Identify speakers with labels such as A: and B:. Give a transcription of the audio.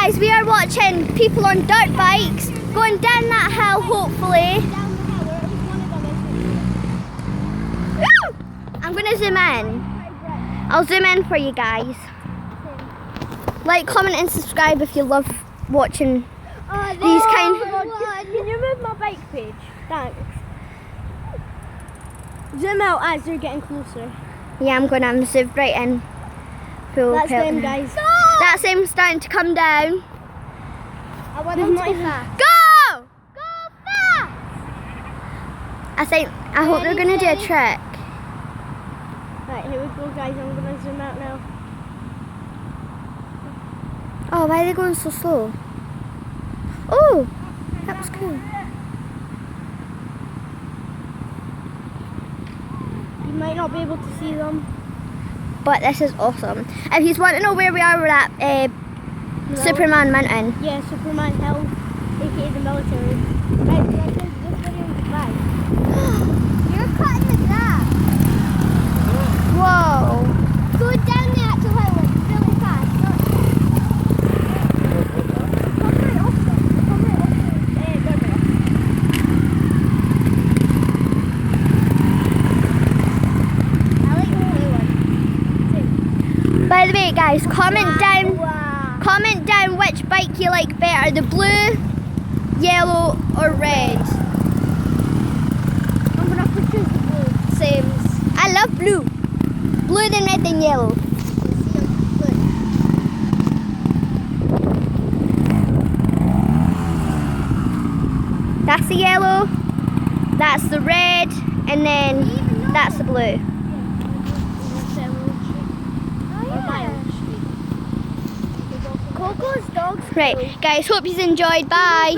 A: guys, we are watching people on dirt bikes going down that hill, hopefully. I'm going to zoom in. I'll zoom in for you guys. Like, comment and subscribe if you love watching these kind.
B: Can you move my bike page? Thanks. Zoom out as you're getting closer.
A: Yeah, I'm going to zoom right in.
B: That's them, guys.
A: That's them starting to come down.
B: I want them to go fast.
A: Go!
B: Go fast!
A: I hope they're going to do a trick.
B: Right, here we go, guys. I'm going to zoom out now.
A: Oh, why are they going so slow? Oh, that was cool.
B: You might not be able to see them.
A: But this is awesome. If you want to know where we are, we're at Superman Mountain.
B: Yeah, Superman Hill, aka the military. Right, this video is bye.
A: You're cutting the grass. Whoa.
B: Go down the actual highway really fast. Come right off them. I like the blue one.
A: By the way, guys, comment down which bike you like better, the blue, yellow, or red.
B: I'm gonna choose the blue.
A: Same. I love blue. Blue, then red, then yellow. That's the yellow, that's the red, and then that's the blue.
B: Coco's dogs.
A: Right, guys, hope you enjoyed. Bye.